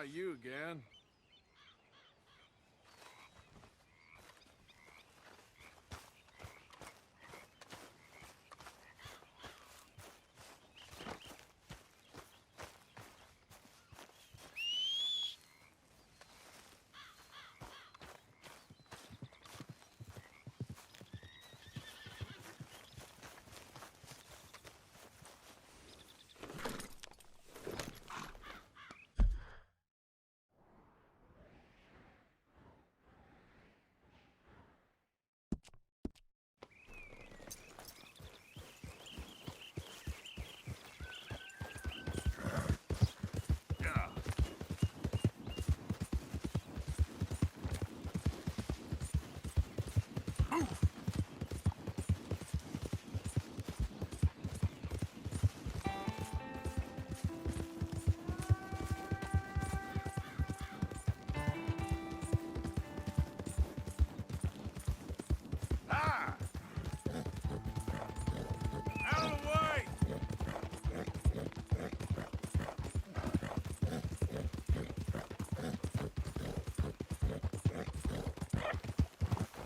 you again.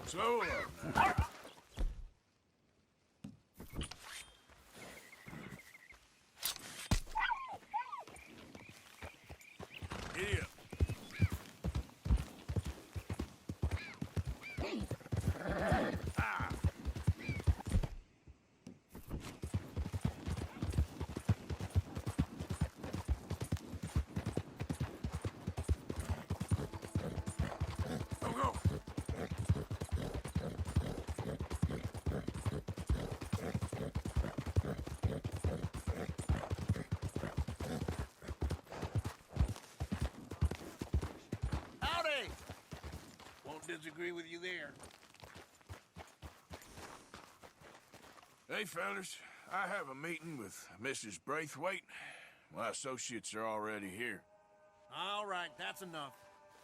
Slow up now. Giddy up. Disagree with you there. Hey, fellas. I have a meeting with Mrs. Braithwaite. My associates are already here. All right, that's enough.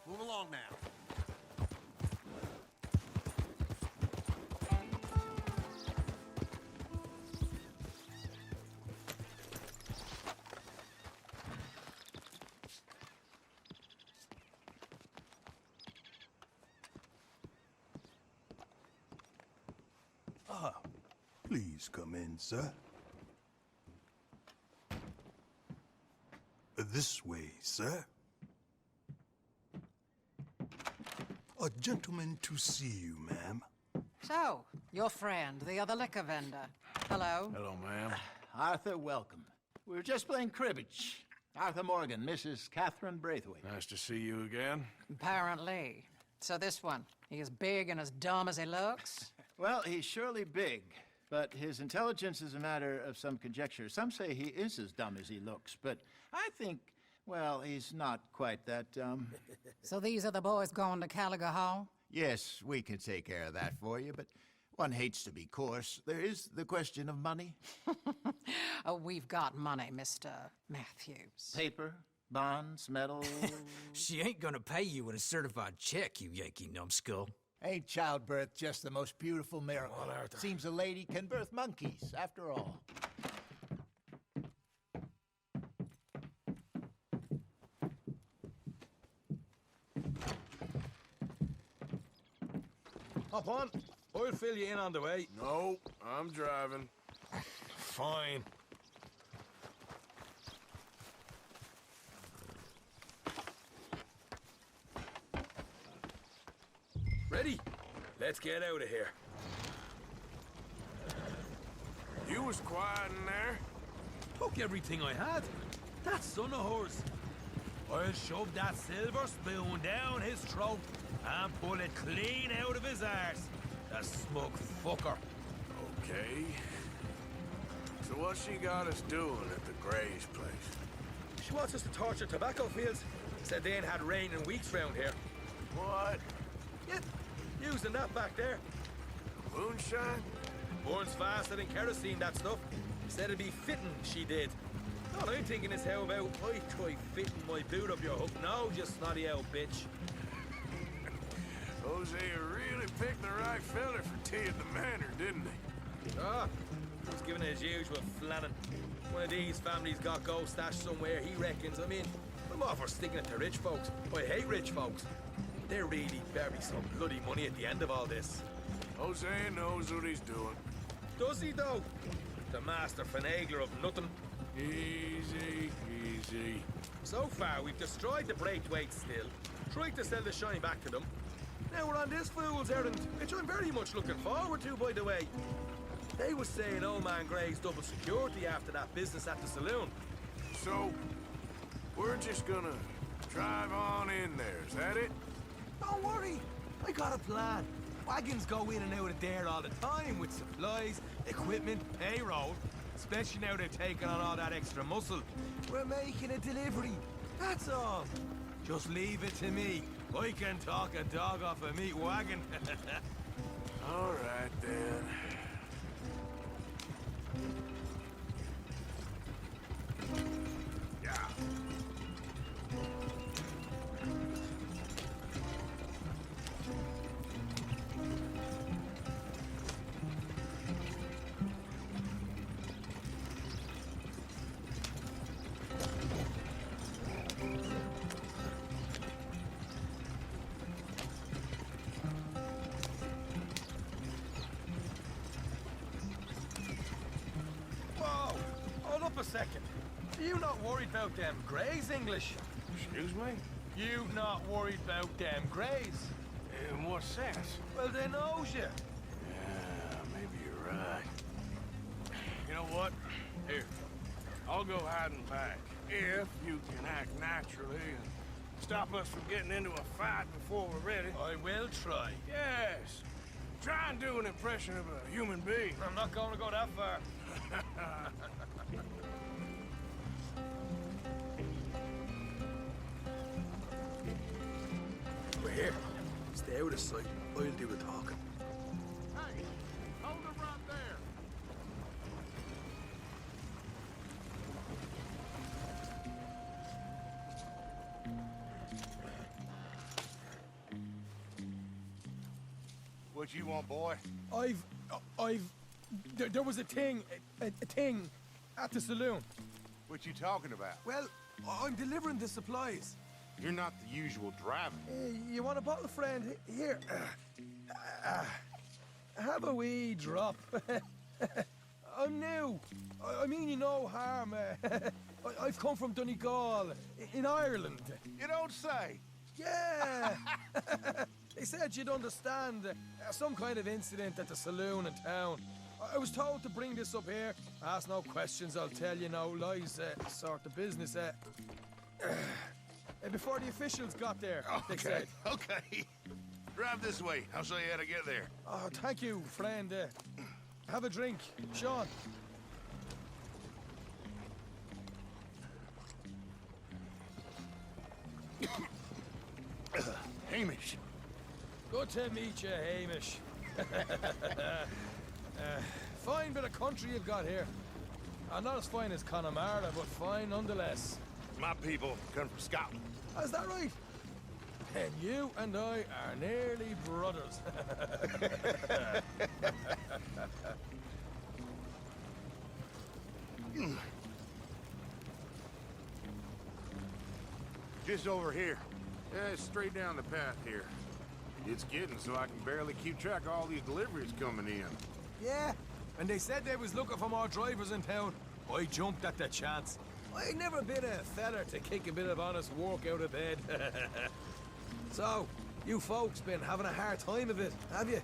Move along now. Please come in, sir. This way, sir. A gentleman to see you, ma'am. So, your friend, the other liquor vendor. Hello. Hello, ma'am. Arthur, welcome. We were just playing cribbage. Arthur Morgan, Mrs. Catherine Braithwaite. Nice to see you again. Apparently. So this one, he is big and as dumb as he looks? Well, he's surely big, but his intelligence is a matter of some conjecture. Some say he is as dumb as he looks, but I think, well, he's not quite that dumb. So these are the boys going to Caliga Hall? Yes, we can take care of that for you, but one hates to be coarse. There is the question of money. Oh, we've got money, Mr. Matthews. Paper, bonds, metal. She ain't gonna pay you with a certified check, you Yankee numbskull. Ain't childbirth just the most beautiful miracle? Come on, Arthur. Seems a lady can birth monkeys, after all. Hop on. I'll fill you in on the way. No, I'm driving. Fine. Ready? Let's get out of here. You was quiet in there. Took everything I had. That son of hers. I'll shove that silver spoon down his throat and pull it clean out of his arse. The smug fucker. Okay. So what she got us doing at the Gray's place? She wants us to torture tobacco fields. Said they ain't had rain in weeks round here. What? Yeah, using that back there. Moonshine? Burns faster than kerosene, that stuff. Said it'd be fitting, she did. All I'm thinking is how about I try fitting my boot up your hook now, you snotty old bitch. Hosea really picked the right fella for tea at the manor, didn't he? Ah, he's giving it his usual flannin'. One of these families got gold stashed somewhere, he reckons. I mean, I'm all for sticking it to rich folks. I hate rich folks. There really better be some bloody money at the end of all this. Jose knows what he's doing. Does he, though? The master finagler of nothing. Easy, easy. So far, we've destroyed the Braithwaite still, tried to sell the shine back to them. Now we're on this fool's errand, which I'm very much looking forward to, by the way. They was saying old man Gray's double security after that business at the saloon. So, we're just gonna drive on in there, is that it? Don't worry, I got a plan. Wagons go in and out of there all the time with supplies, equipment, payroll. Especially now they're taking on all that extra muscle. We're making a delivery, that's all. Just leave it to me. I can talk a dog off a meat wagon. All right, then. Yeah. Whoa! Hold up a second. Are you not worried about them Greys, English? Excuse me? You not worried about them Greys? In what sense? Well, they knows you. Yeah, maybe you're right. You know what? Here, I'll go hiding back. If you can act naturally and stop us from getting into a fight before we're ready. I will try. Yes. Try and do an impression of a human being. I'm not going to go that far. We're here. Stay out of sight. I'll do the talking. Hey, hold it right there. What you want, boy? There was a thing at the saloon. What you talking about? Well, I'm delivering the supplies. You're not the usual driver. You want a bottle, friend? Here. Have a wee drop. I'm new. I mean you no harm. I've come from Donegal, in Ireland. You don't say. Yeah. They said you'd understand some kind of incident at the saloon in town. I was told to bring this up here. Ask no questions, I'll tell you no lies, sort of business. Before the officials got there, they said. Okay. Drive this way. I'll show you how to get there. Oh, thank you, friend. Have a drink, Sean. Hamish. Good to meet you, Hamish. Fine bit of country you've got here. Not as fine as Connemara, but fine nonetheless. My people come from Scotland. Is that right? And you and I are nearly brothers. Just over here. Yeah, straight down the path here. It's getting so I can barely keep track of all these deliveries coming in. Yeah, and they said they was looking for more drivers in town. I jumped at the chance. I never been a feller to kick a bit of honest work out of bed. So, you folks been having a hard time of it, have you?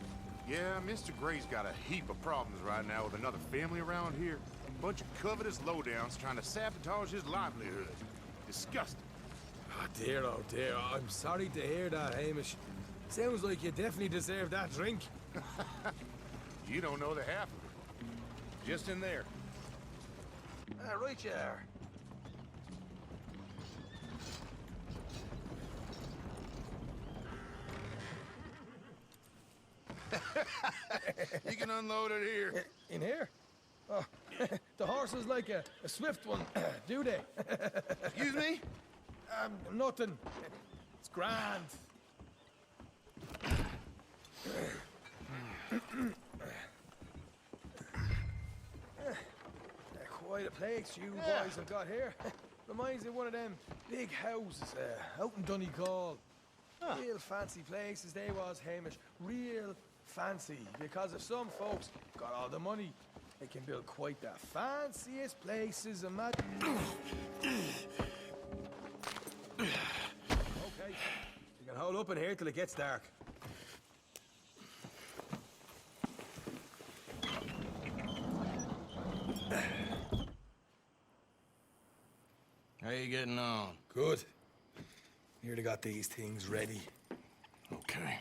Yeah, Mr. Gray's got a heap of problems right now with another family around here. Bunch of covetous lowdowns trying to sabotage his livelihood. Disgusting. Oh dear, I'm sorry to hear that, Hamish. Sounds like you definitely deserve that drink. You don't know the half of it. Just in there. Right you are. You can unload it here. In here? Oh, the horse is like a swift one, do they? Excuse me? Nothing. It's grand. Quite a place you boys have got here. Reminds me of one of them big houses out in Donegal. Real fancy places they was, Hamish. Real fancy. Because if some folks got all the money, they can build quite the fanciest places and that. Okay, you can hold up in here till it gets dark. How you getting on? Good. Nearly got these things ready. Okay.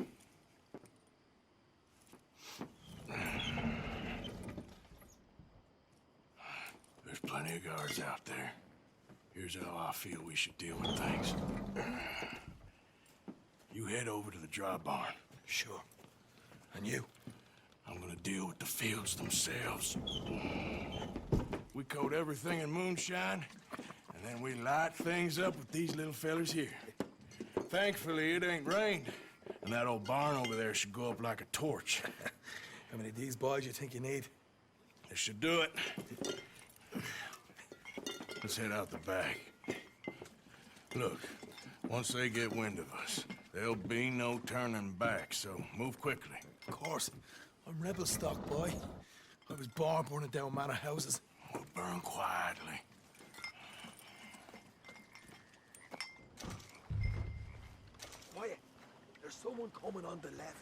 There's plenty of guards out there. Here's how I feel we should deal with things. You head over to the dry barn. Sure. And you? I'm gonna deal with the fields themselves. We coat everything in moonshine, and then we light things up with these little fellers here. Thankfully, it ain't rained, and that old barn over there should go up like a torch. How many of these boys you think you need? This should do it. Let's head out the back. Look, once they get wind of us, there'll be no turning back, so move quickly. Of course. I'm rebel stock, boy. I was born burning down manor houses. We'll burn quietly. Quiet. There's someone coming on the left.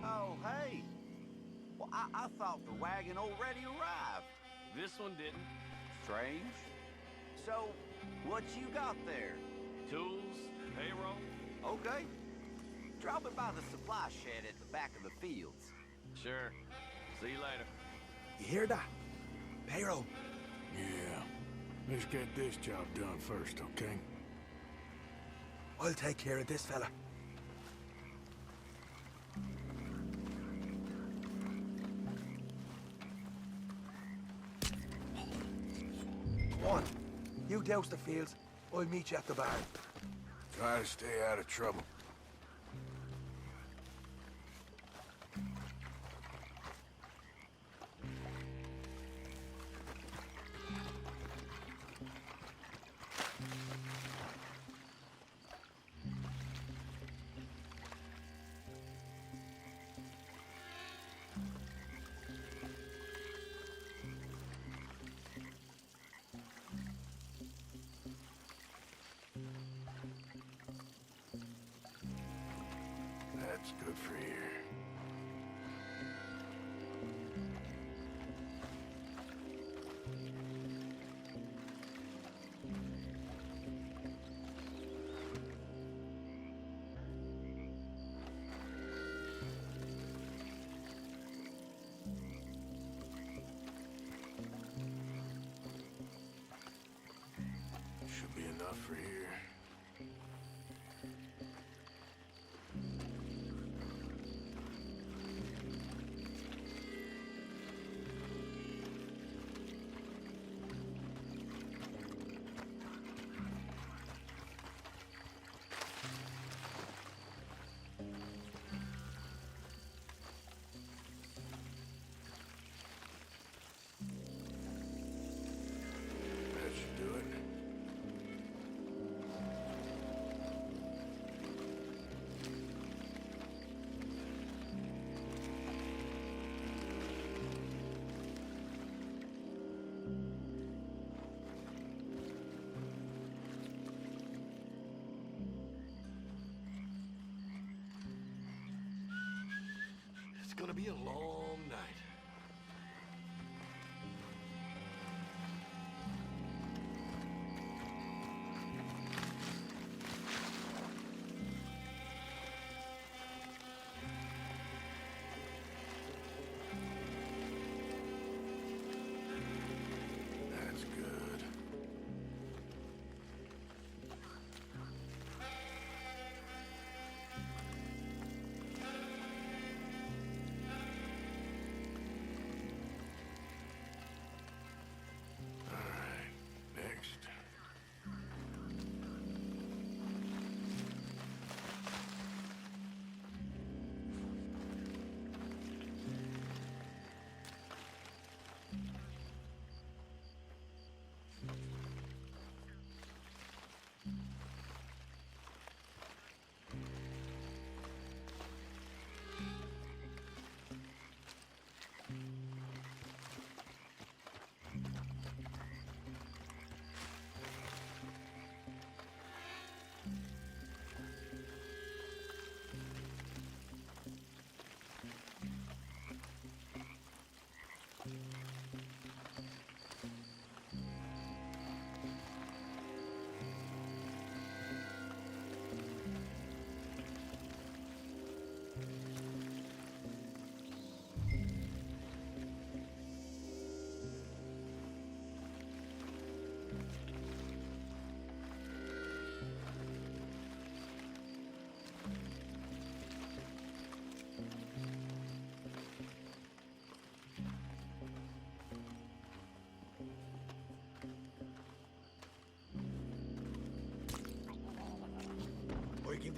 Oh, hey. Well, I thought the wagon already arrived. This one didn't. Strange. So, what you got there? Tools, payroll. Okay. Dropping by the supply shed at the back of the fields. Sure. See you later. You hear that? Payroll. Yeah. Let's get this job done first, okay? I'll take care of this fella. Come on. You douse the fields. I'll meet you at the barn. Try to stay out of trouble. That's good for here. Should be enough for here. That should do it. It's gonna be a long night. That's good.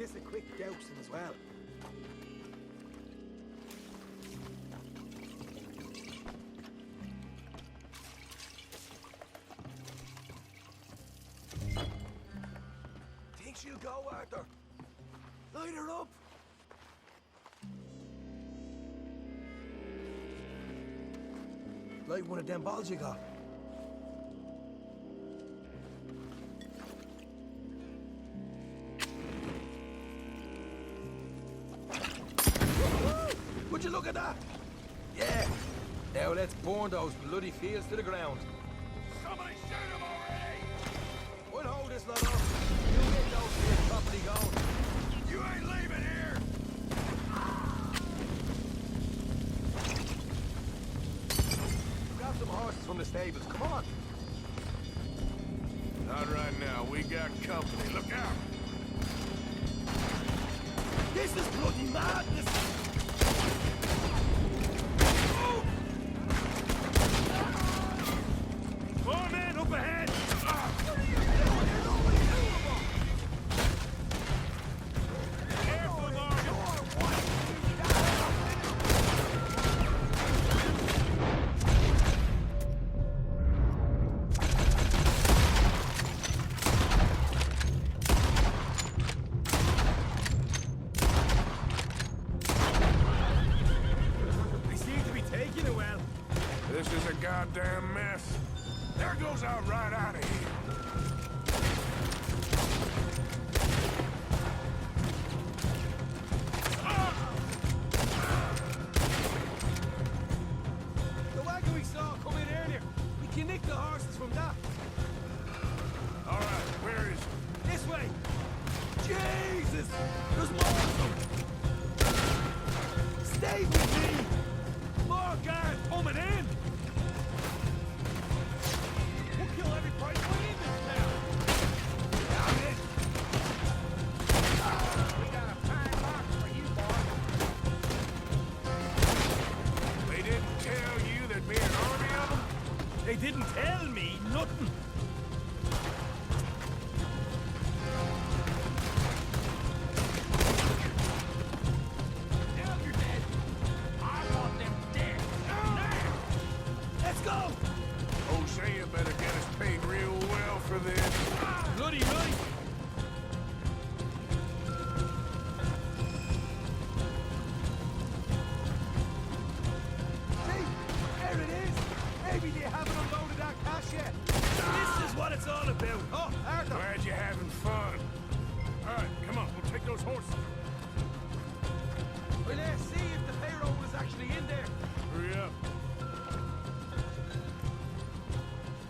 this a quick dousing as well. Think she'll go, Arthur? Light her up! Like one of them balls you got. Would you look at that? Yeah. Now let's burn those bloody fields to the ground. Somebody shoot him already! We'll hold this lot up. You get those fields properly going. You ain't leaving here! Grab some horses from the stables. Come on. Not right now. We got company. Look out! This is bloody madness! More men up ahead! Careful, Morgan! They seem to be taking it well. This is a goddamn mess. There goes our right out of here. The wagon we saw come in earlier. We can nick the horses from that. All right, where is it? This way. Jesus! There's more of them! Stay with me! More guards coming in! We'll kill every price we in this town! Down it! We got a fine box for you, boy. They didn't tell you there'd be an army of them? They didn't tell me nothing! Now you're dead. I want them dead. Now! Let's go! Hosea better get us paid real well for this. Bloody right! See? There it is! Maybe they haven't unloaded that cash yet. This is what it's all about. Oh, Arthur! Glad you're having fun. All right, come on, we'll take those horses. Well, let's see if the payroll is actually in there. Hurry up.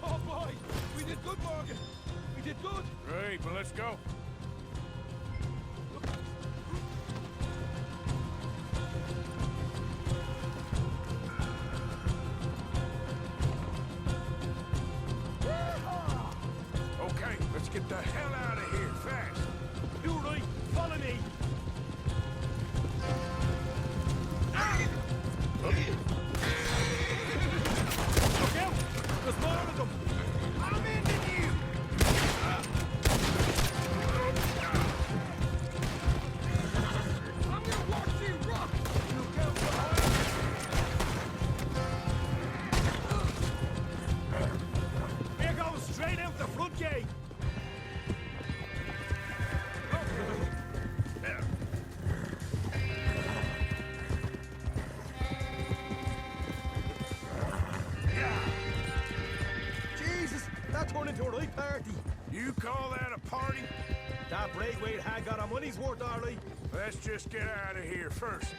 Oh boy, we did good, Morgan. We did good. Great, well, let's go. Okay, let's get the hell out of here fast. You right. Follow me. Look out! There's more of them. I'm into you. I'm gonna watch you rock. Look out, We're going straight out the front gate. Jesus, that turned into a right party. You call that a party? That Braithwaite had got our money's worth, all right. Let's just get out of here first.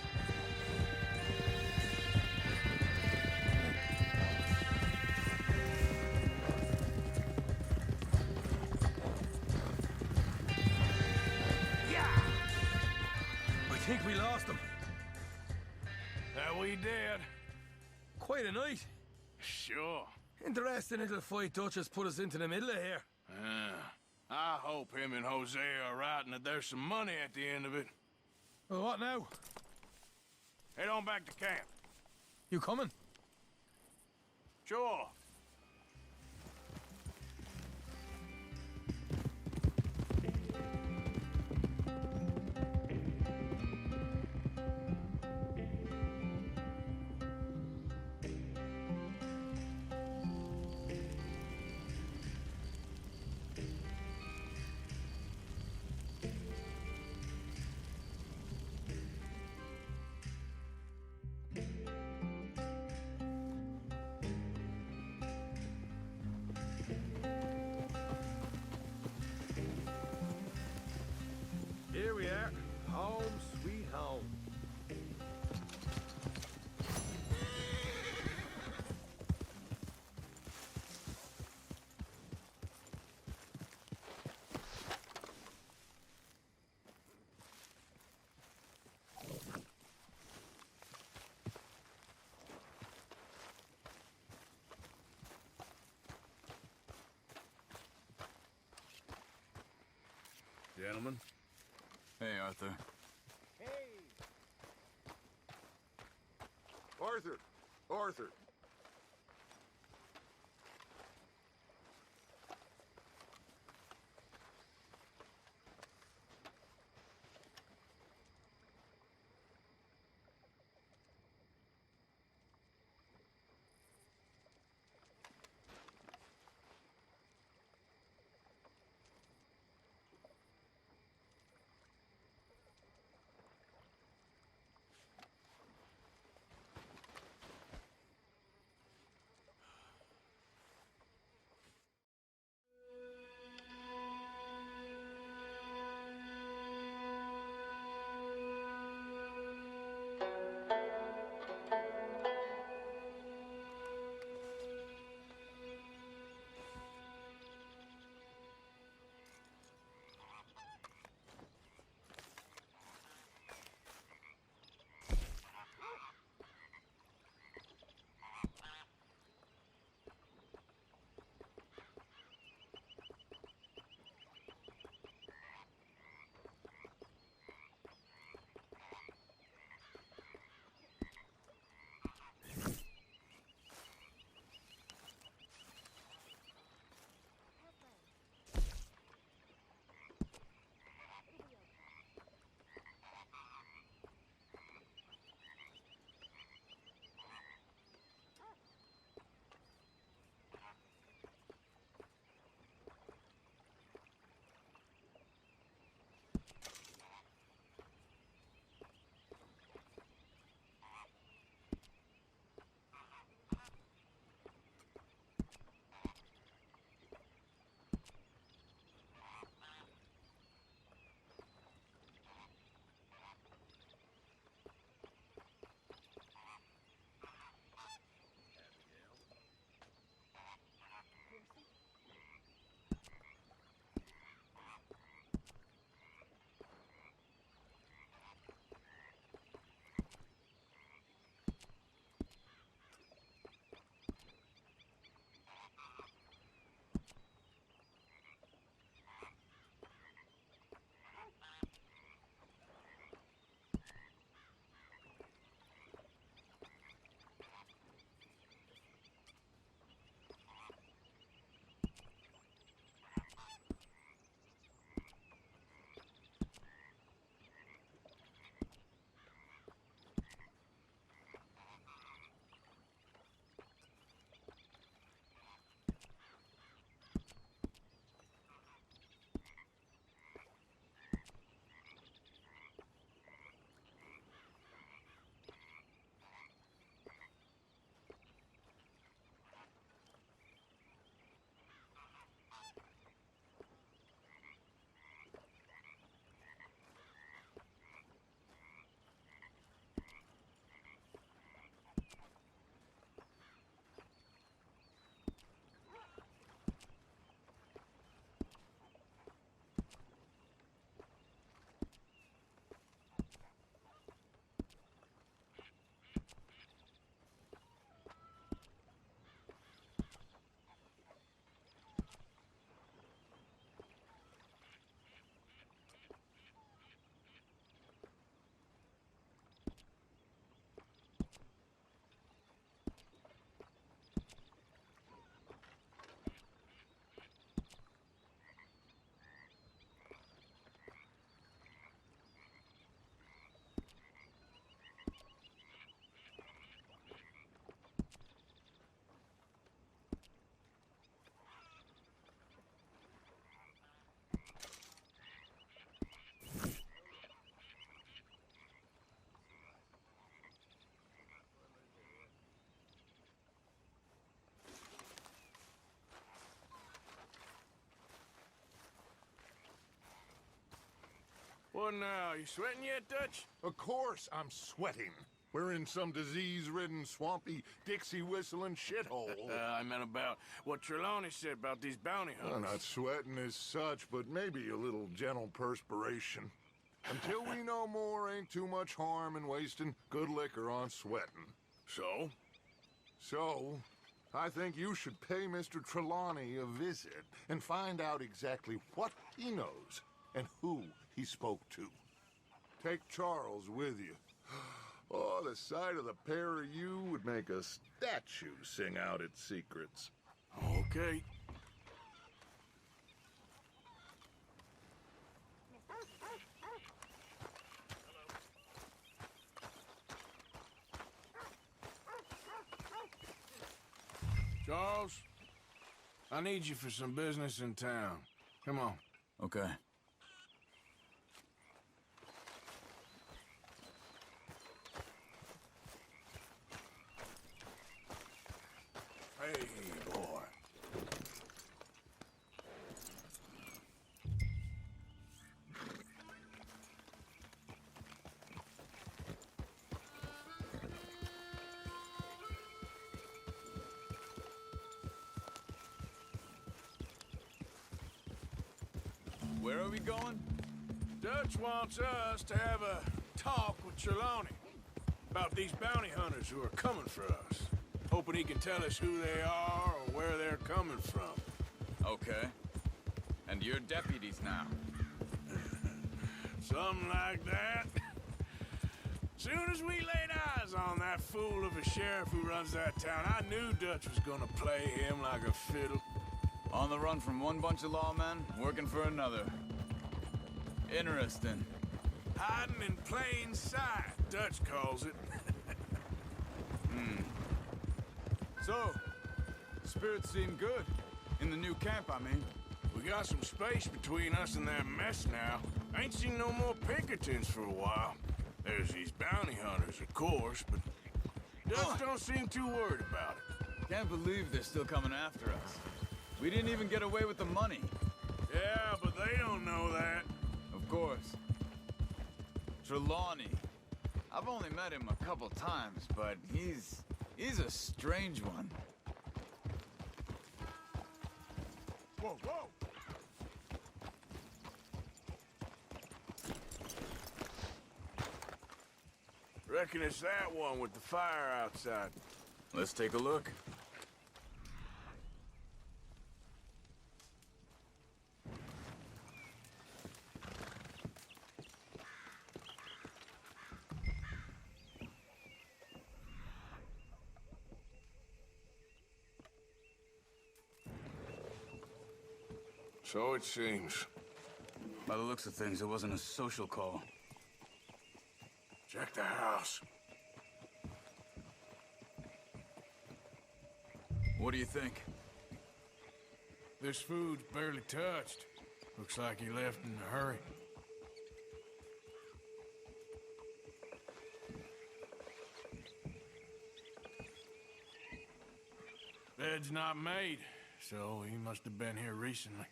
I think we lost them. That we did. Quite a night. Sure. Interesting little fight Duchess put us into the middle of here. I hope him and Hosea are right and that there's some money at the end of it. Well, what now? Head on back to camp. You coming? Sure. Gentlemen. Hey, Arthur. Arthur! Arthur! What now? You sweating yet, Dutch? Of course I'm sweating. We're in some disease-ridden, swampy, Dixie-whistling shithole. I meant about what Trelawney said about these bounty hunters. I'm not sweating as such, but maybe a little gentle perspiration. Until we know more, ain't too much harm in wasting good liquor on sweating. So? So, I think you should pay Mr. Trelawney a visit and find out exactly what he knows and who he spoke to. Take Charles with you. Oh, the sight of the pair of you would make a statue sing out its secrets. Okay. Charles, I need you for some business in town. Come on. Okay. Hey, boy. Where are we going? Dutch wants us to have a talk with Trelawney about these bounty hunters who are coming for us. Hoping he can tell us who they are or where they're coming from. Okay. And you're deputies now. Something like that. Soon as we laid eyes on that fool of a sheriff who runs that town, I knew Dutch was gonna play him like a fiddle. On the run from one bunch of lawmen, working for another. Interesting. Hiding in plain sight, Dutch calls it. So, spirits seem good. In the new camp, I mean. We got some space between us and that mess now. Ain't seen no more Pinkertons for a while. There's these bounty hunters, of course, but Dutch don't seem too worried about it. Can't believe they're still coming after us. We didn't even get away with the money. Yeah, but they don't know that. Of course. Trelawney. I've only met him a couple times, but he's a strange one. Whoa, whoa! Reckon it's that one with the fire outside. Let's take a look. So it seems. By the looks of things, it wasn't a social call. Check the house. What do you think? This food's barely touched. Looks like he left in a hurry. Bed's not made, so he must have been here recently.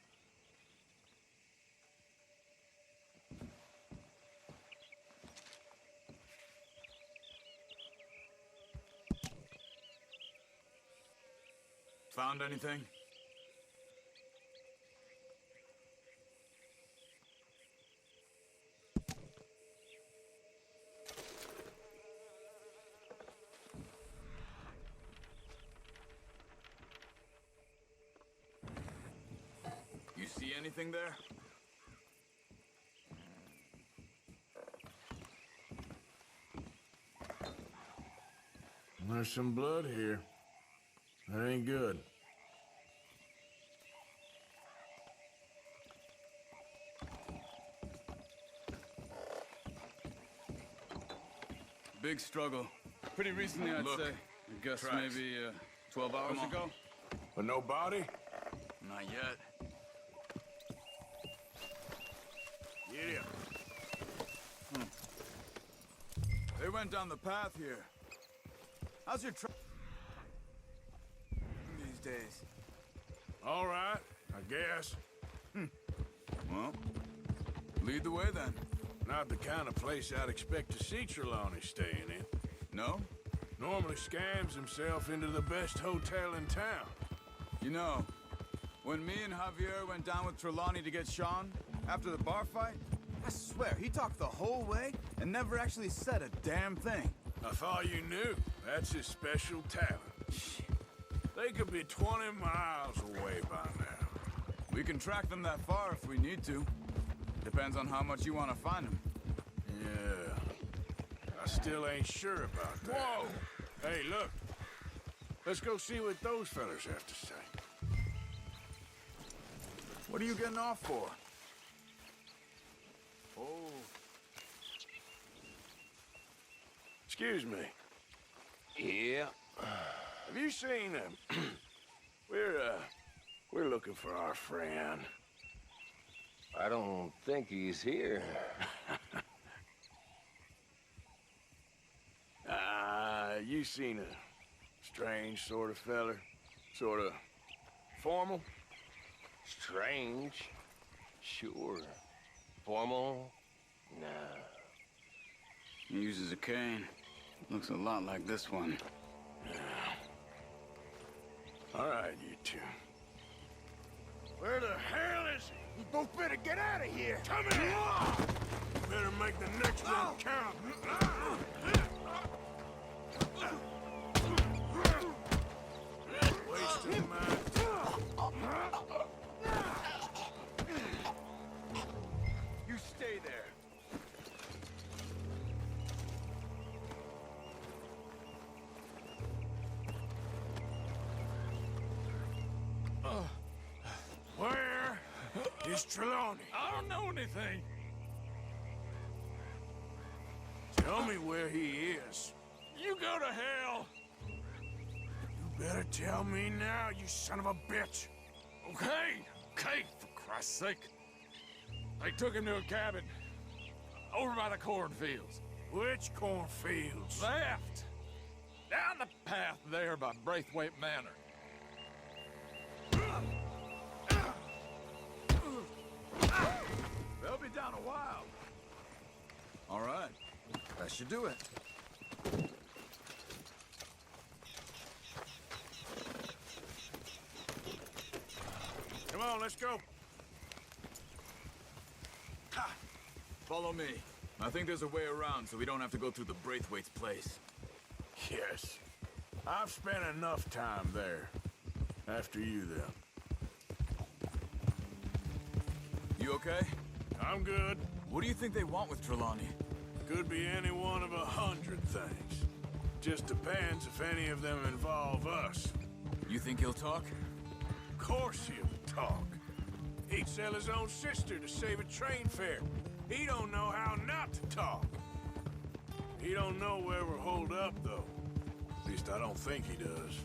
Found anything? You see anything there? There's some blood here. That ain't good. Big struggle. Pretty recently, I'd say. I guess Tracks. maybe 12 hours ago. But no body? Not yet. Yeah. They went down the path here. How's your these days? All right, I guess. Well, lead the way then. Not the kind of place I'd expect to see Trelawney staying in. No? Normally scams himself into the best hotel in town. You know, when me and Javier went down with Trelawney to get Sean, after the bar fight, I swear, he talked the whole way and never actually said a damn thing. I thought you knew. That's his special talent. They could be 20 miles away by now. We can track them that far if we need to. Depends on how much you want to find him. Yeah. I still ain't sure about that. Whoa! Hey, look. Let's go see what those fellas have to say. What are you getting off for? Oh. Excuse me. Yeah. Have you seen him? We're looking for our friend. I don't think he's here. You seen a strange sort of feller? Sort of formal? Strange? Sure. Formal? Nah. He uses a cane. Looks a lot like this one. All right, you two. Where the hell is he? You both better get out of here. Come here! Better make the next one count. Wasting my You stay there. Where is Trelawney? I don't know anything. Tell me where he is. You go to hell. You better tell me now, you son of a bitch. Okay, for Christ's sake. They took him to a cabin over by the cornfields. Which cornfields? Left. Down the path there by Braithwaite Manor. They'll be down a while. All right. That should do it. Come on, let's go. Follow me. I think there's a way around so we don't have to go through the Braithwaite's place. Yes. I've spent enough time there. After you, then. You okay? I'm good. What do you think they want with Trelawney? Could be any one of 100 things. Just depends if any of them involve us. You think he'll talk? Of course he'll talk. He'd sell his own sister to save a train fare. He don't know how not to talk. He don't know where we're holed up, though. At least I don't think he does.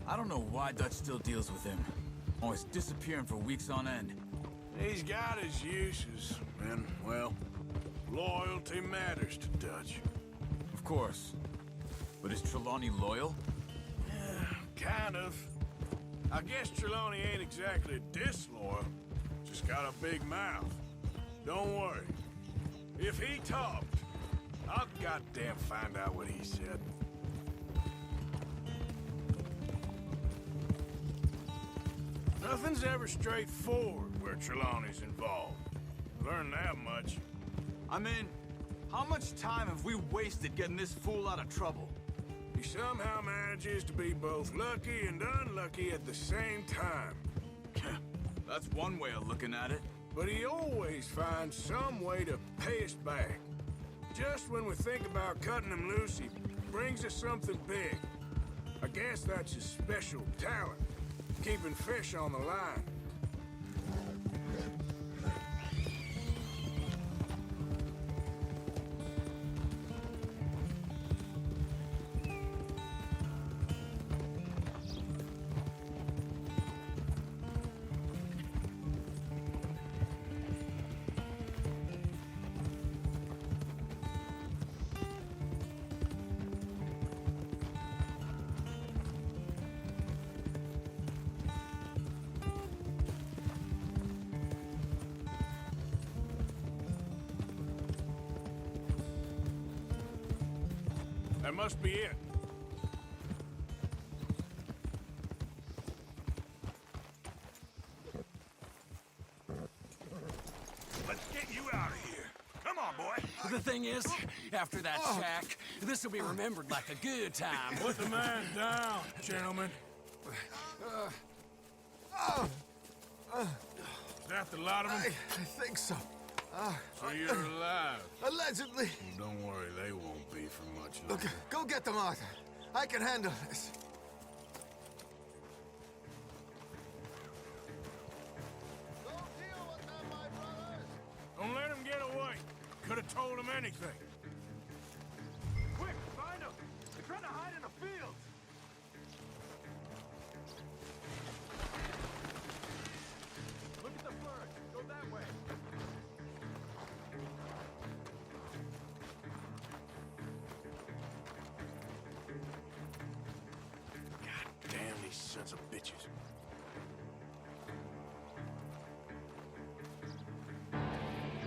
I don't know why Dutch still deals with him. Always disappearing for weeks on end. He's got his uses, and, well, loyalty matters to Dutch. Of course. But is Trelawney loyal? Yeah, kind of. I guess Trelawney ain't exactly disloyal. Just got a big mouth. Don't worry. If he talked, I'll goddamn find out what he said. Nothing's ever straightforward where Trelawney's involved. Learned that much. I mean, how much time have we wasted getting this fool out of trouble? He somehow manages to be both lucky and unlucky at the same time. That's one way of looking at it. But he always finds some way to pay us back. Just when we think about cutting him loose, he brings us something big. I guess that's his special talent, keeping fish on the line. That must be it. Let's get you out of here. Come on, boy. The thing is, after that shack, this will be remembered like a good time. Put the man down, gentlemen. Is that the lot of them? I think so. So you're alive? Allegedly. Well, don't worry, they won't be for much longer. Look, go get them, Arthur. I can handle this. Don't let him get away. Could have told him anything. Quick, find them! They're trying to hide in the fields! Look at the birds. Go that way. God damn these sons of bitches.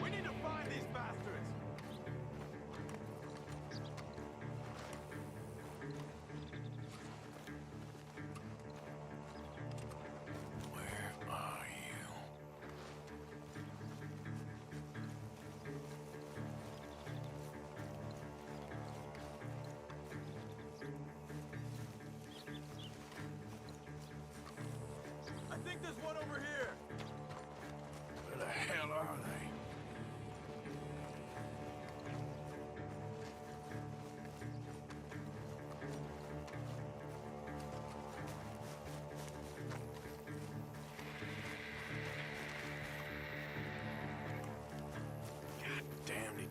We need to find these bastards! Where are you? I think there's one over here! Where the hell are they? God damn it.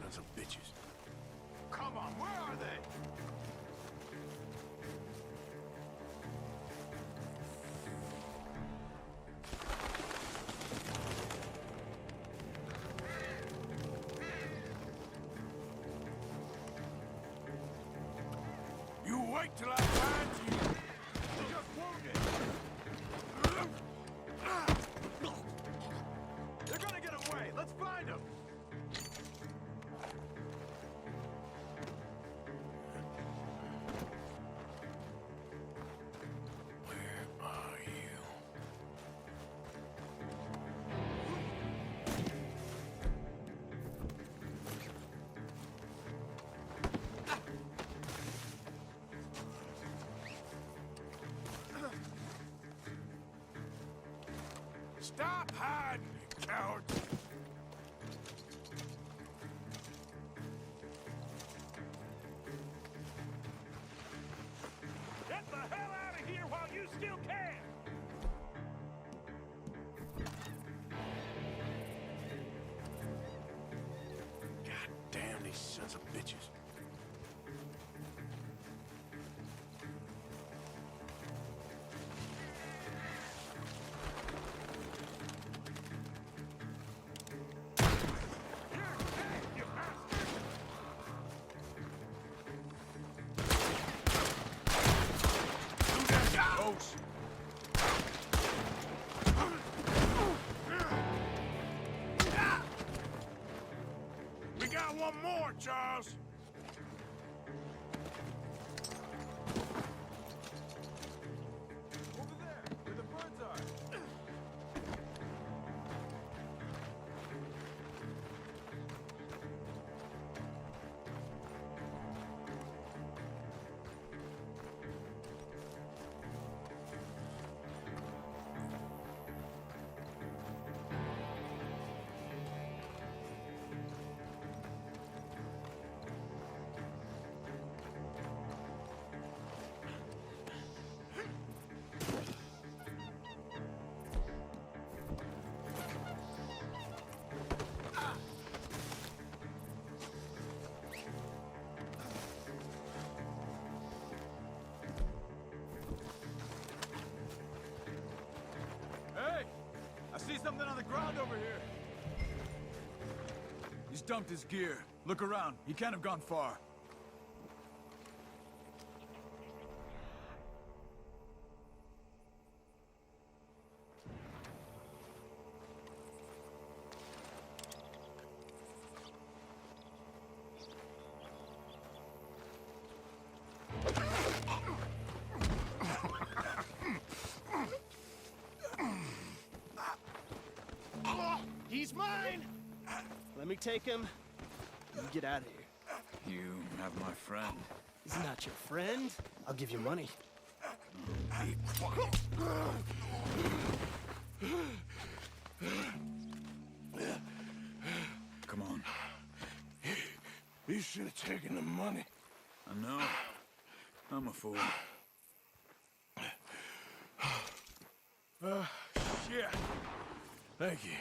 Sons of bitches. Come on, where are they? You wait till I find you. Just wounded! They're gonna get away! Let's find them! Where are you? Stop hiding, you coward! Get the hell out of here while you still can! God damn these sons of bitches. Ghost. We got one more, Charles. Over there, where the birds are! Hey! I see something on the ground over here! He's dumped his gear. Look around. He can't have gone far. He's mine! Let me take him. You get out of here. You have my friend. He's not your friend. I'll give you money. Be quiet. should have taken the money. I know. I'm a fool. Shit. Thank you.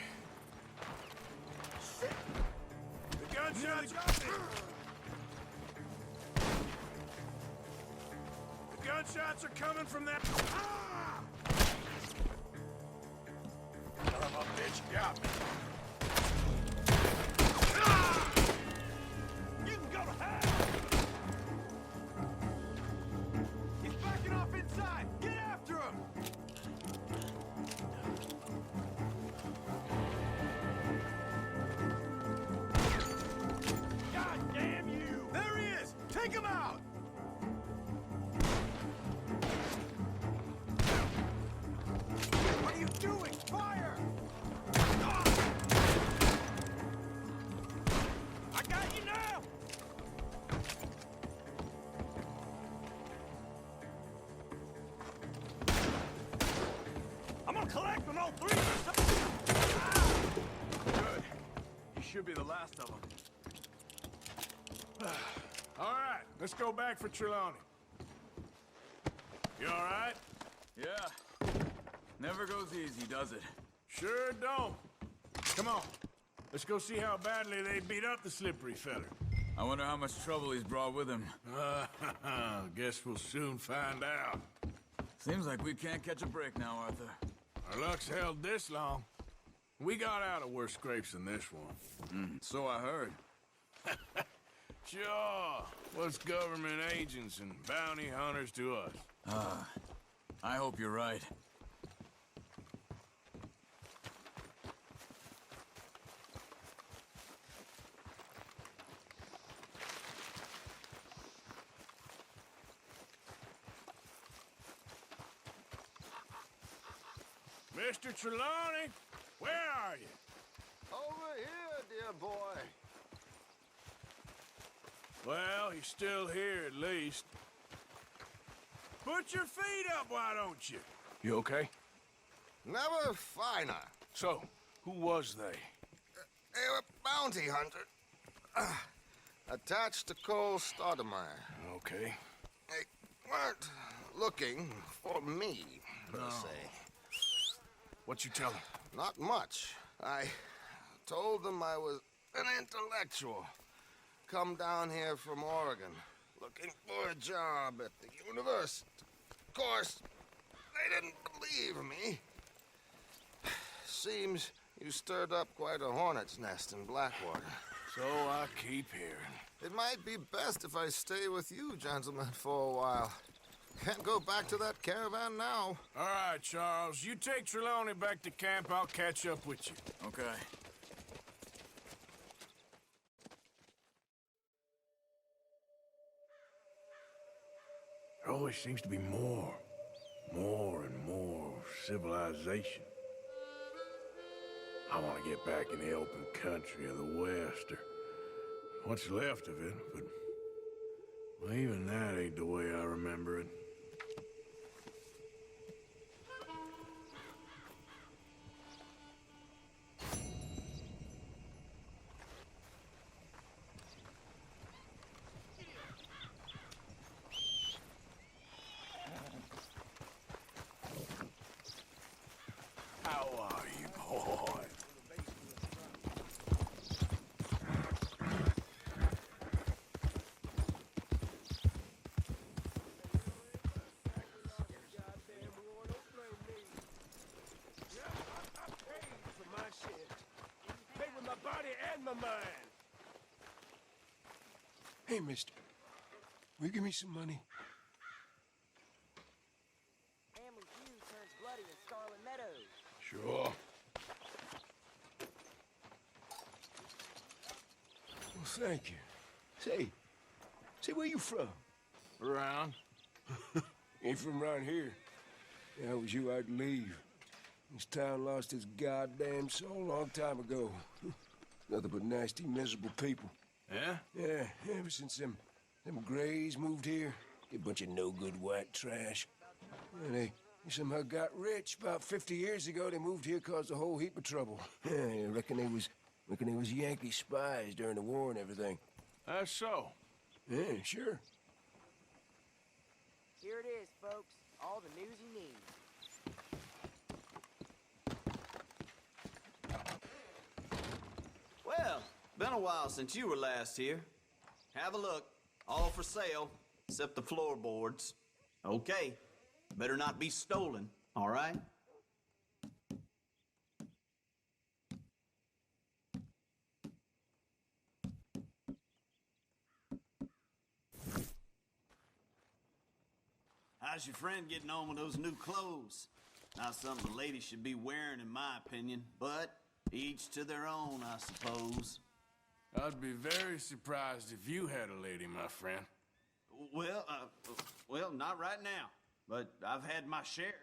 Shit. The gunshots The gunshots are coming from that. Ah! Son of a bitch got me. Ah! You can go to hell! He's backing off inside! Get after him! God damn you! There he is! Take him out! What are you doing? Fire! I got you now! I'm gonna collect on all three! Good. You should be the last of them. All right, let's go back for Trelawney. You all right? Yeah. Never goes easy, does it? Sure don't. Come on. Let's go see how badly they beat up the slippery feller. I wonder how much trouble he's brought with him. Guess we'll soon find out. Seems like we can't catch a break now, Arthur. Our luck's held this long. We got out of worse scrapes than this one. So I heard. Sure. What's government agents and bounty hunters to us? I hope you're right. Mr. Trelawney, where are you? Over here, dear boy. Well, he's still here at least. Put your feet up, why don't you? You okay? Never finer. So, who was they? They were bounty hunter. Attached to Cole Stoudemire. Okay. They weren't looking for me, per se. What you tell them? Not much. I told them I was an intellectual. Come down here from Oregon, looking for a job at the university. Of course, they didn't believe me. Seems you stirred up quite a hornet's nest in Blackwater. So I keep hearing. It might be best if I stay with you, gentlemen, for a while. Can't go back to that caravan now. All right, Charles. You take Trelawney back to camp. I'll catch up with you. Okay. There always seems to be more and more civilization. I want to get back in the open country of the West, or what's left of it, but well, even that ain't the way I remember it. How are you, boy? Hey, mister. Will you give me some money? Family Feud turns bloody in Scarlet Meadows. Sure. Well, thank you. Say, where you from? Around? Ain't from around here. If I was you, I'd leave. This town lost its goddamn soul a long time ago. Nothing but nasty, miserable people. Yeah? Yeah, ever since them Grays moved here, a bunch of no-good white trash. And they somehow got rich. About 50 years ago, they moved here, caused a whole heap of trouble. I reckon they was Yankee spies during the war and everything. That's so. Yeah, sure. Here it is, folks. All the news you need. Well, been a while since you were last here. Have a look. All for sale, except the floorboards. Okay. Better not be stolen, all right? How's your friend getting on with those new clothes? Not something a lady should be wearing, in my opinion, but each to their own, I suppose. I'd be very surprised if you had a lady, my friend. Well, not right now, but I've had my share.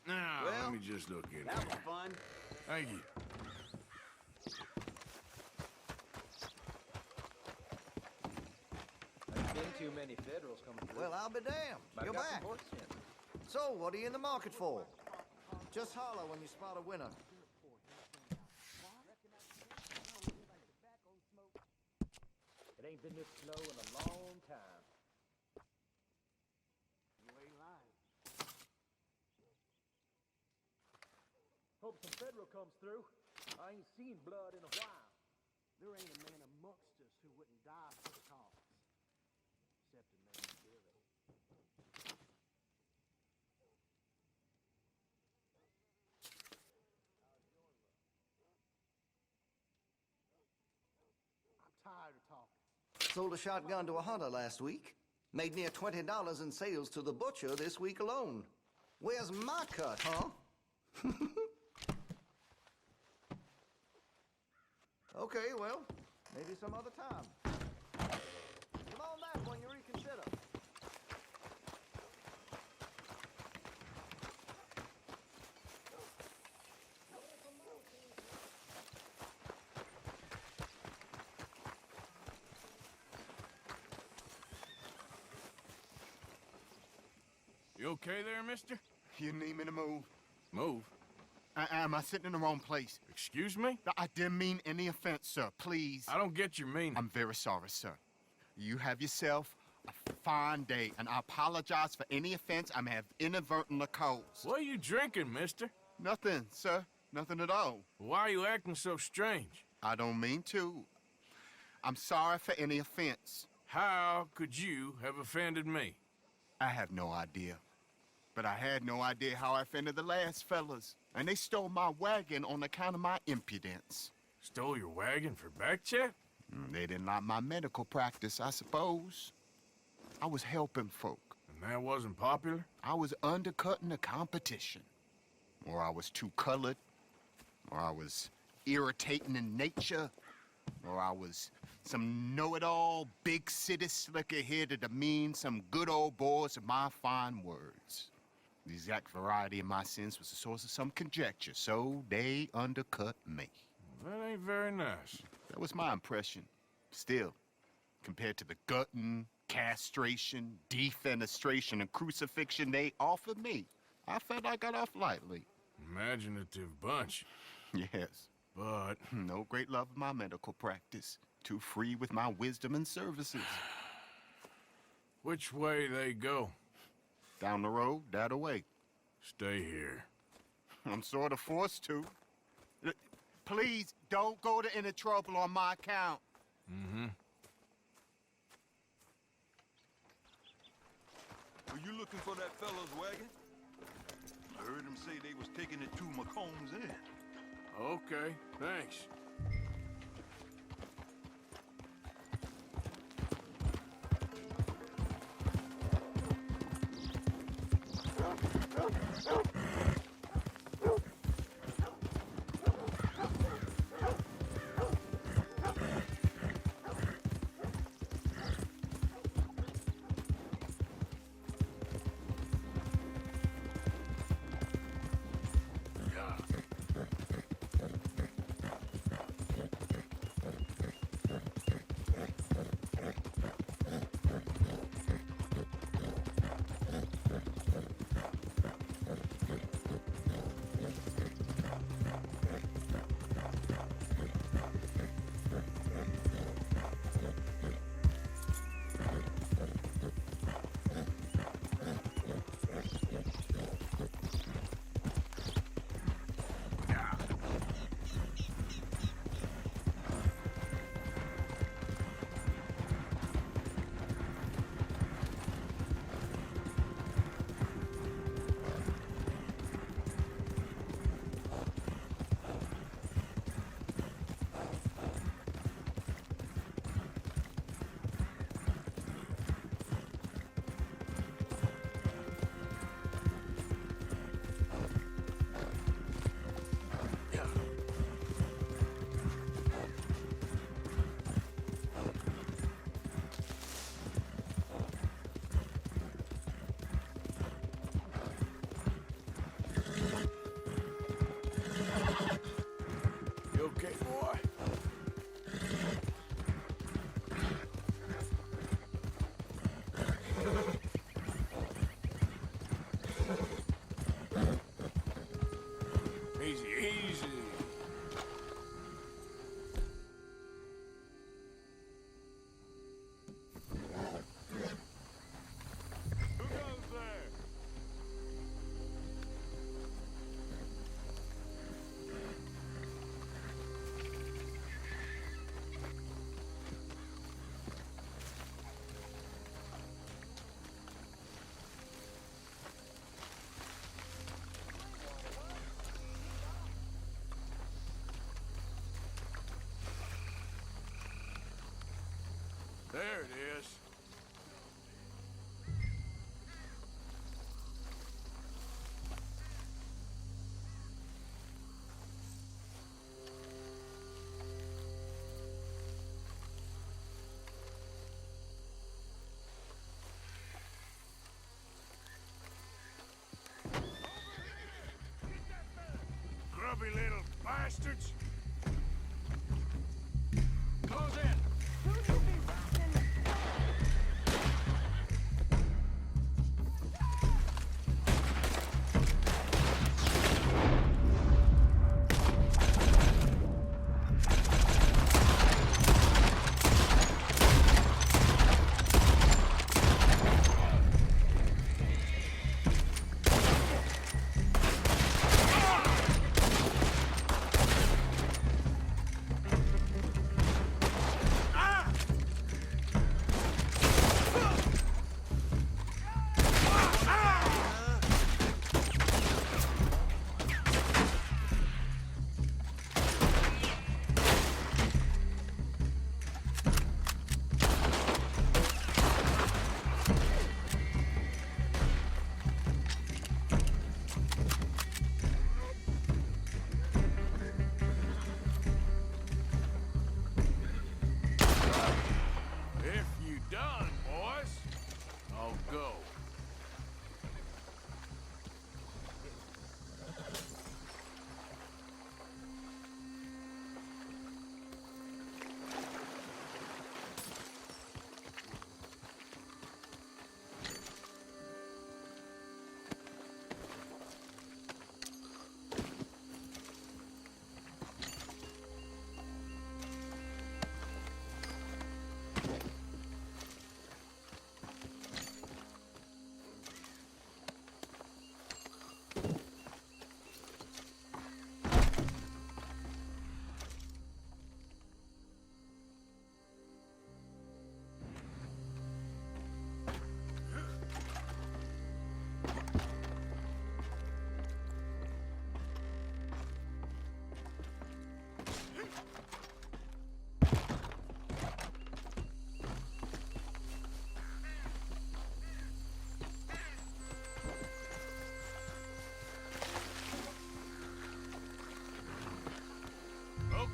Now, Well, let me just look in that here. was fun. Thank you. There's been too many Federals coming through. Well, I'll be damned. I've You're got back. some horse in. So, what are you in the market for? Just holler when you spot a winner. It ain't been this slow in a long time. You ain't lying. Hope some Federal comes through. I ain't seen blood in a while. There ain't a man amongst us who wouldn't die for the cause. Except a man Billy. I'm tired of talking. Sold a shotgun to a hunter last week. Made near $20 in sales to the butcher this week alone. Where's my cut, huh? Okay, well, maybe some other time. Come on back when you reconsider. You okay there, mister? You need me to move? Move? Am I sitting in the wrong place? Excuse me? I didn't mean any offense, sir. Please. I don't get your meaning. I'm very sorry, sir. You have yourself a fine day, and I apologize for any offense I may have inadvertently caused. What are you drinking, mister? Nothing, sir. Nothing at all. Why are you acting so strange? I don't mean to. I'm sorry for any offense. How could you have offended me? I have no idea. But I had no idea how I offended the last fellas. And they stole my wagon on account of my impudence. Stole your wagon for back check? They didn't like my medical practice, I suppose. I was helping folk. And that wasn't popular? I was undercutting the competition. Or I was too colored. Or I was irritating in nature. Or I was some know-it-all, big city slicker here to demean some good old boys of my fine words. The exact variety of my sins was the source of some conjecture, so they undercut me. That ain't very nice. That was my impression. Still, compared to the gutting, castration, defenestration, and crucifixion they offered me, I felt I got off lightly. Imaginative bunch. Yes. But no great love of my medical practice. Too free with my wisdom and services. Which way they go? Down the road, that away. Stay here. I'm sort of forced to. Please, don't go to any trouble on my account. Mm-hmm. Were you looking for that fellow's wagon? I heard him say they was taking it to McComb's Inn. Okay, thanks. bastards! Close in!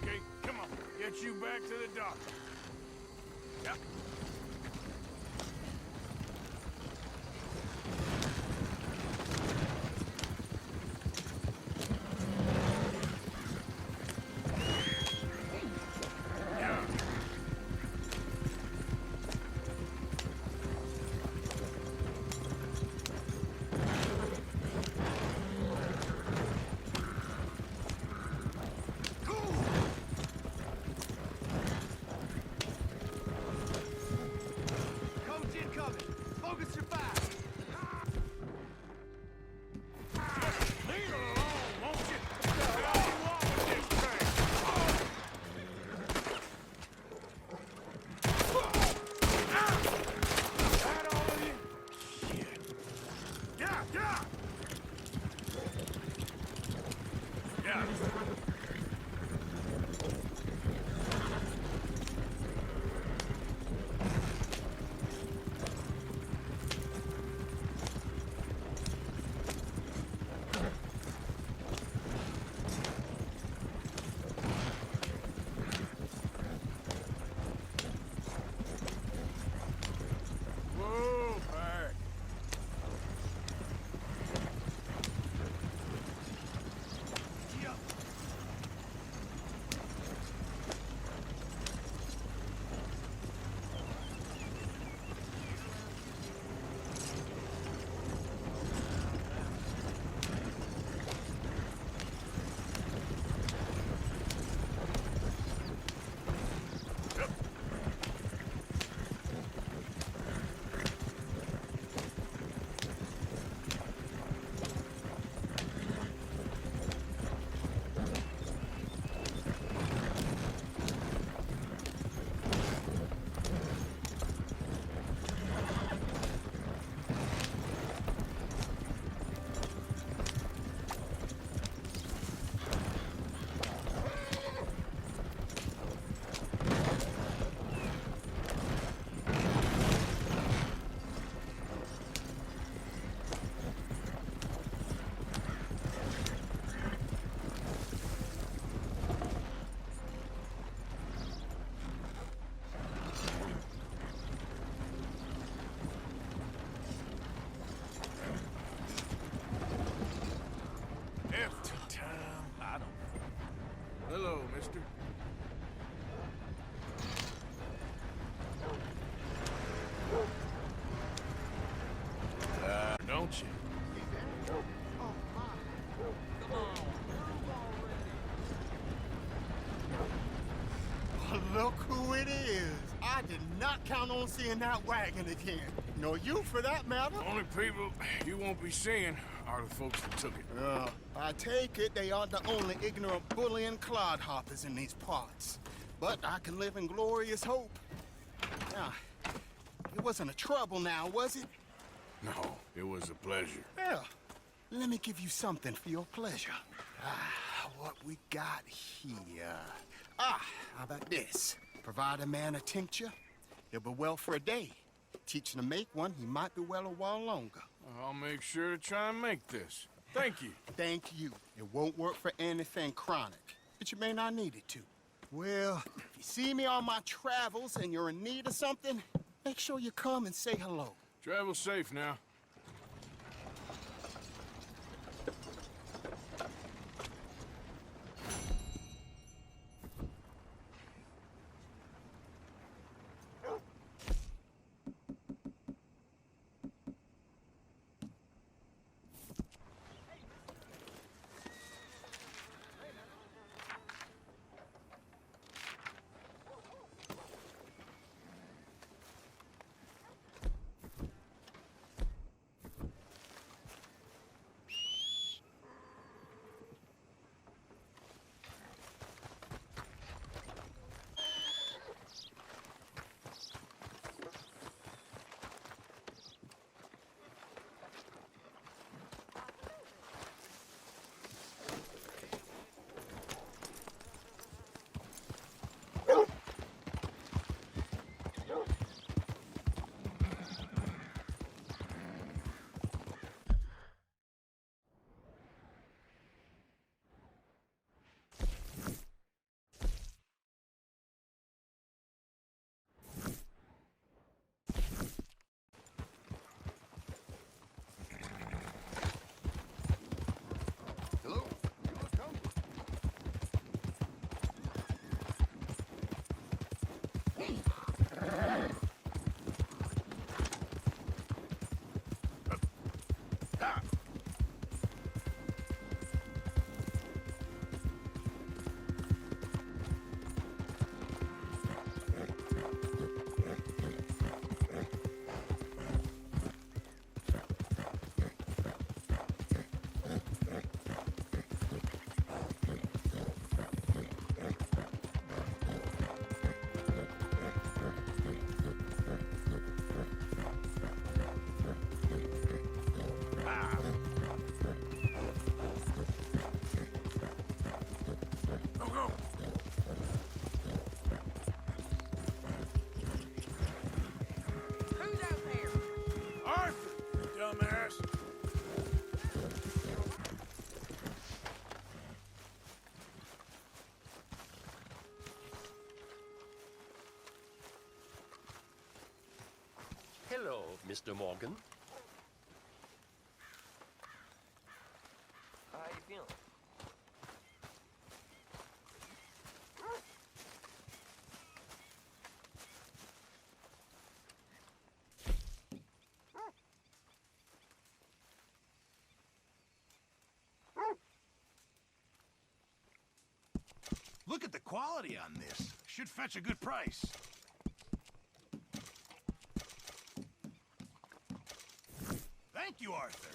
Okay, come on. Get you back to the dock. Yep. did not count on seeing that wagon again. Nor you, for that matter. Only people you won't be seeing are the folks that took it. I take it they are the only ignorant bullying clodhoppers in these parts. But I can live in glorious hope. Now, it wasn't a trouble now, was it? No, it was a pleasure. Well, let me give you something for your pleasure. What we got here? How about this? Provide a man a tincture, he'll be well for a day. Teach him to make one, he might be well a while longer. I'll make sure to try and make this. Thank you. Thank you. It won't work for anything chronic, but you may not need it to. Well, if you see me on my travels and you're in need of something, make sure you come and say hello. Travel safe now. Hello, Mr. Morgan. How you feeling? Look at the quality on this. Should fetch a good price. Thank you, Arthur.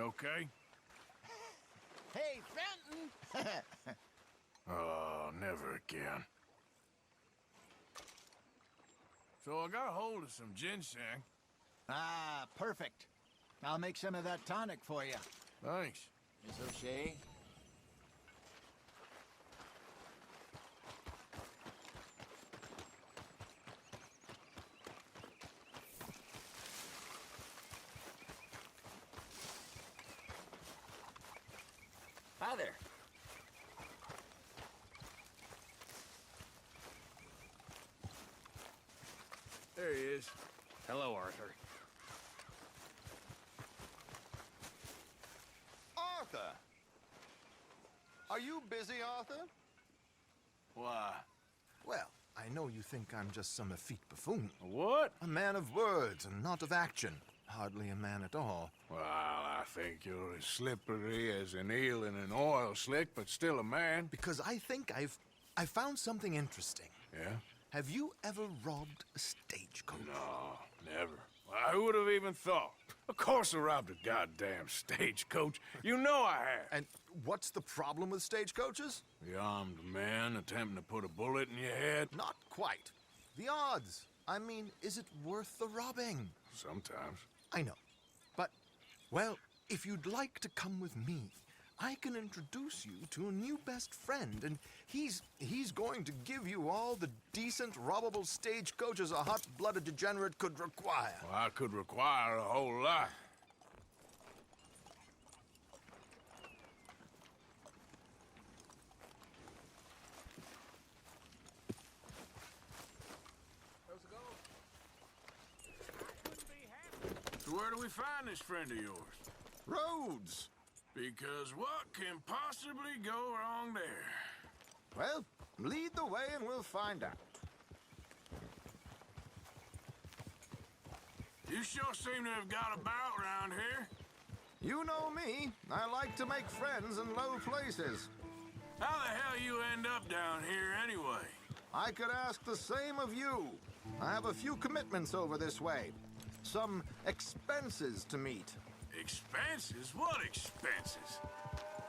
okay? Hey, Fenton! Oh, never again. So I got a hold of some ginseng. Ah, perfect. I'll make some of that tonic for you. Thanks. Miss O'Shea? Hi there. There he is. Hello, Arthur. Arthur! Are you busy, Arthur? Why? Well, I know you think I'm just some effete buffoon. What? A man of words and not of action. Hardly a man at all. Well, I think you're as slippery as an eel in an oil slick, but still a man. Because I think I found something interesting. Yeah? Have you ever robbed a stagecoach? No, never. Well, who would have even thought? Of course I robbed a goddamn stagecoach. You know I have. And what's the problem with stagecoaches? The armed man attempting to put a bullet in your head? Not quite. The odds. I mean, is it worth the robbing? Sometimes. I know. But, well, if you'd like to come with me, I can introduce you to a new best friend, and he's going to give you all the decent, robbable stagecoaches a hot-blooded degenerate could require. Well, I could require a whole lot. So where do we find this friend of yours? Roads! Because what can possibly go wrong there? Well, lead the way and we'll find out. You sure seem to have got about around here. You know me. I like to make friends in low places. How the hell you end up down here anyway? I could ask the same of you. I have a few commitments over this way. Some expenses to meet. Expenses? What expenses?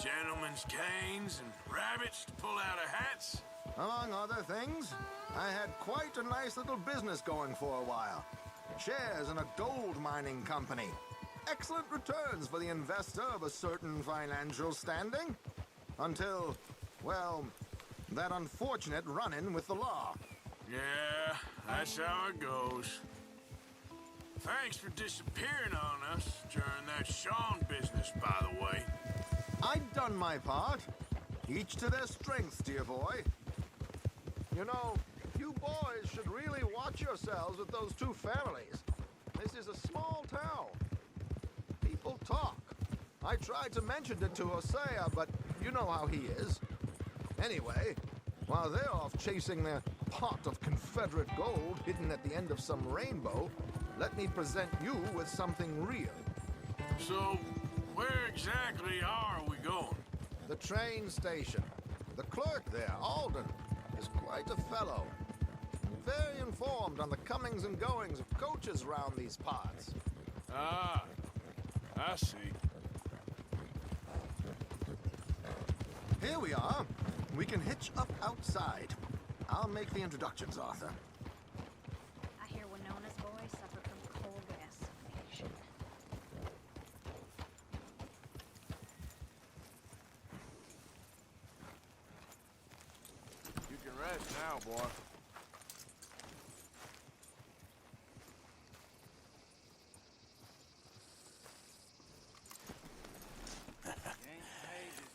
Gentlemen's canes and rabbits to pull out of hats? Among other things, I had quite a nice little business going for a while. Shares in a gold mining company. Excellent returns for the investor of a certain financial standing. Until, well, that unfortunate run-in with the law. Yeah, that's how it goes. Thanks for disappearing on us during that Sean business, by the way. I'd done my part. Each to their strengths, dear boy. You know, you boys should really watch yourselves with those two families. This is a small town. People talk. I tried to mention it to Hosea, but you know how he is. Anyway, while they're off chasing their pot of Confederate gold hidden at the end of some rainbow, let me present you with something real. So, where exactly are we going? The train station. The clerk there, Alden, is quite a fellow. Very informed on the comings and goings of coaches round these parts. Ah, I see. Here we are. We can hitch up outside. I'll make the introductions, Arthur. I hear Winona's boys suffer from coal gas suffocation. You can rest now, boy.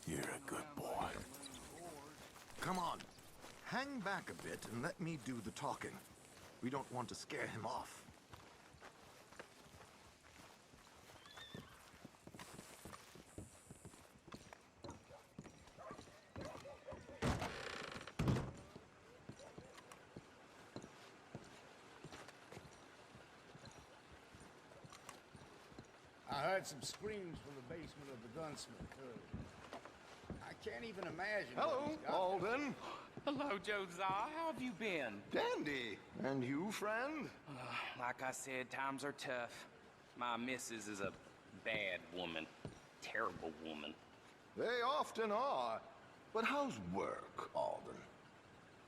You're a good boy. Come on. Hang back a bit and let me do the talking. We don't want to scare him off. I heard some screams from the basement of the gunsmith earlier. I can't even imagine. Hello, Alden. Hello, Josiah. How have you been? Dandy. And you, friend? Like I said, times are tough. My missus is a bad woman. Terrible woman. They often are. But how's work, Alden?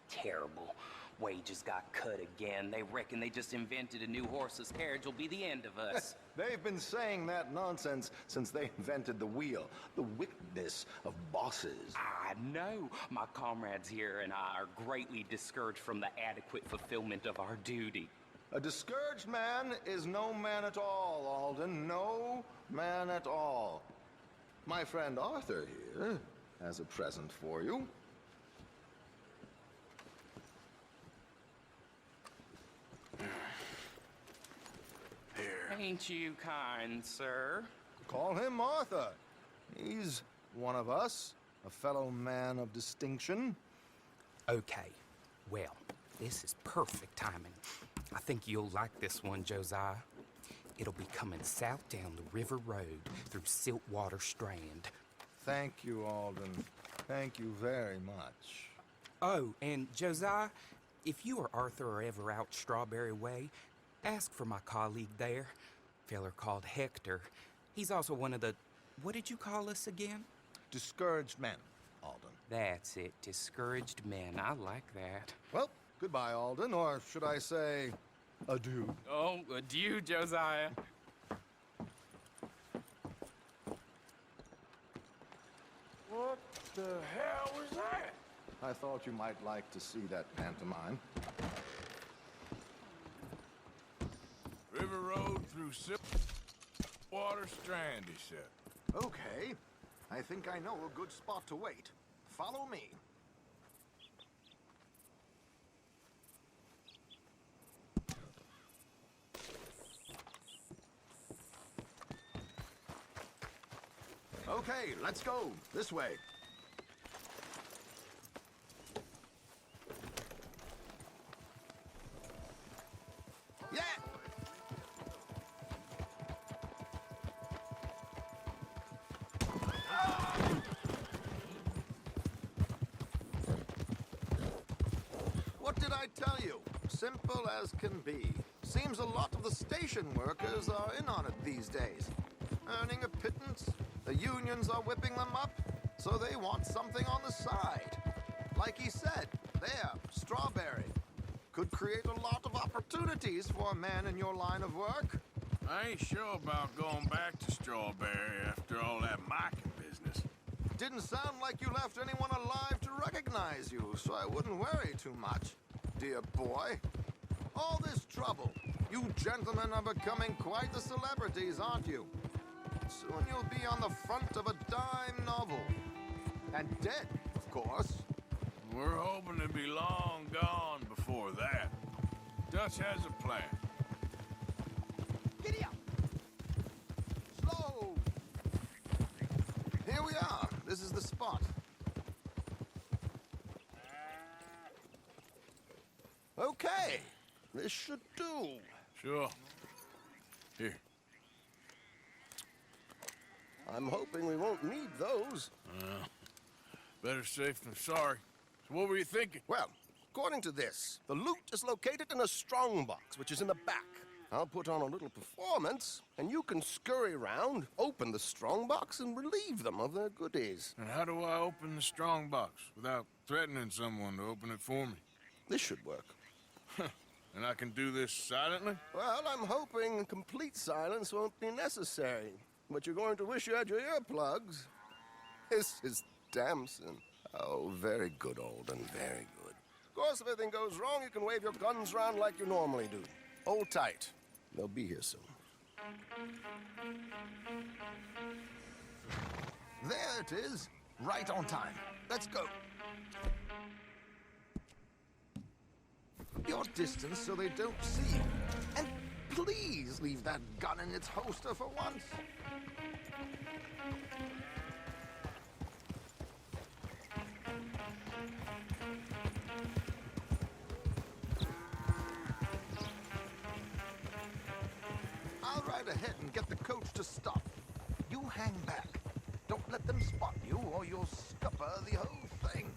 Terrible. Wages got cut again. They reckon they just invented a new horseless carriage will be the end of us. They've been saying that nonsense since they invented the wheel. The wickedness of bosses. I know. My comrades here and I are greatly discouraged from the adequate fulfillment of our duty. A discouraged man is no man at all, Alden. No man at all. My friend Arthur here has a present for you. Ain't you kind, sir? Call him Arthur. He's one of us, a fellow man of distinction. Okay. Well, this is perfect timing. I think you'll like this one, Josiah. It'll be coming south down the river road through Siltwater Strand. Thank you, Alden. Thank you very much. Oh, and Josiah, if you or Arthur are ever out Strawberry Way, ask for my colleague there, feller called Hector. He's also one of the, what did you call us again? Discouraged men, Alden. That's it, discouraged men. I like that. Well, goodbye, Alden, or should I say, adieu. Oh, adieu, Josiah. What the hell was that? I thought you might like to see that pantomime. River Road through Siltwater Strand, he said. Okay. I think I know a good spot to wait. Follow me. Okay, let's go. This way. Yeah! What did I tell you? Simple as can be. Seems a lot of the station workers are in on it these days. Earning a pittance, the unions are whipping them up, so they want something on the side. Like he said, there, Strawberry. Could create a lot of opportunities for a man in your line of work. I ain't sure about going back to Strawberry after all that miking business. Didn't sound like you left anyone alive to recognize you, so I wouldn't worry too much, dear boy. All this trouble, you gentlemen are becoming quite the celebrities, aren't you? Soon you'll be on the front of a dime novel. And dead, of course. We're hoping to be long gone before that. Dutch has a plan. Giddy up! Slow! Here we are. This is the spot. Okay. This should do. Sure. Here. I'm hoping we won't need those. Better safe than sorry. So what were you thinking? Well, according to this, the loot is located in a strongbox, which is in the back. I'll put on a little performance, and you can scurry around, open the strongbox, and relieve them of their goodies. And how do I open the strongbox without threatening someone to open it for me? This should work. And I can do this silently? Well, I'm hoping complete silence won't be necessary. But you're going to wish you had your earplugs. This is Damson. Oh, very good, Alden, very good. Of course, if anything goes wrong, you can wave your guns around like you normally do. Hold tight. They'll be here soon. There it is. Right on time. Let's go. Your distance so they don't see you. And please leave that gun in its holster for once. I'll ride ahead and get the coach to stop. You hang back. Don't let them spot you or you'll scupper the whole thing.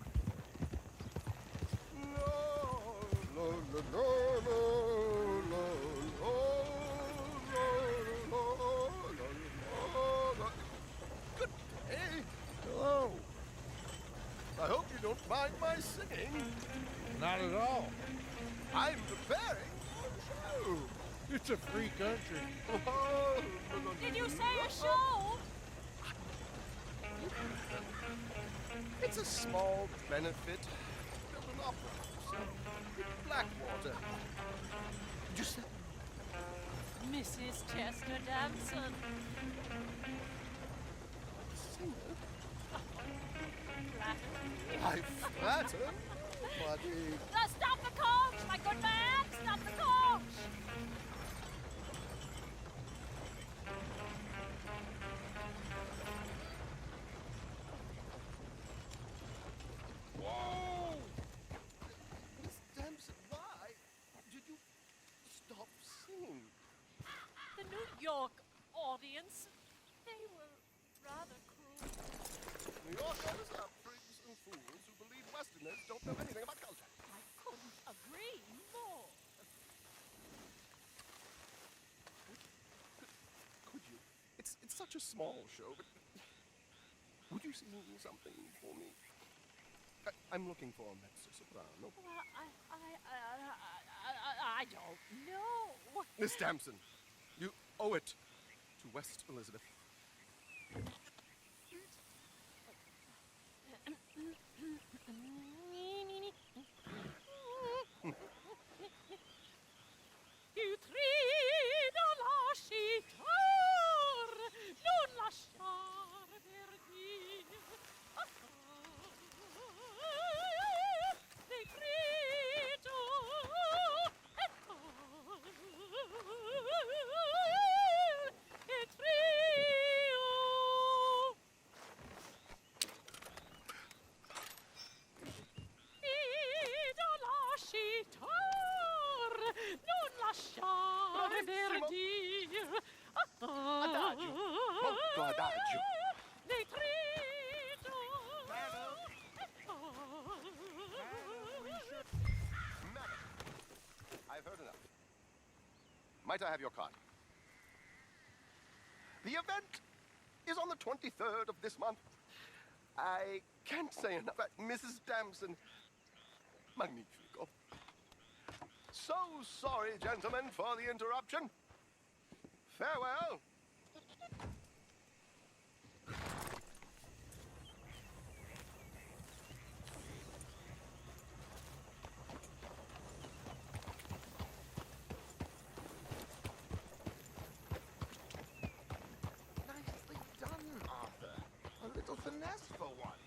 mind my singing? Not at all. I'm preparing for a show. It's a free country. Oh, Did you say a show? It's a small benefit. Build an opera house in Blackwater. Just Mrs. Chester Damson. I flatter, buddy. Stop the coach, my good man! Stop the coach! Whoa! Miss Damson, why did you stop singing? The New York audience, they were rather cruel. New Yorkers are prigs and fools who believe Westerners don't know anything about culture. I couldn't agree more. Could you? It's such a small show, but would you sing something for me? I'm looking for a mezzo-soprano. Well, I don't know. Miss Damson, you owe it to West Elizabeth. Ti trido lasciar, non lasciar perdir. Ti trido e trio. Trido lasciar, non lasciare verdir. Adagio, molto adagio. Dei trido. Madam, I've heard enough. Might I have your card? The event is on the 23rd of this month. I can't say enough. Mrs. Damson, magnifico. So sorry, gentlemen, for the interruption. Farewell. Nicely done, Arthur. A little finesse for once.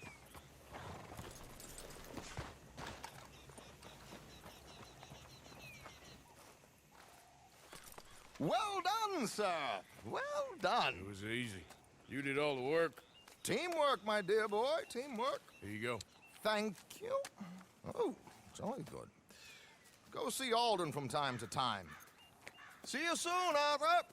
Well done, sir. Well done. It was easy. You did all the work. Teamwork, my dear boy. Teamwork. Here you go. Thank you. Oh, jolly good. Go see Alden from time to time. See you soon, Arthur.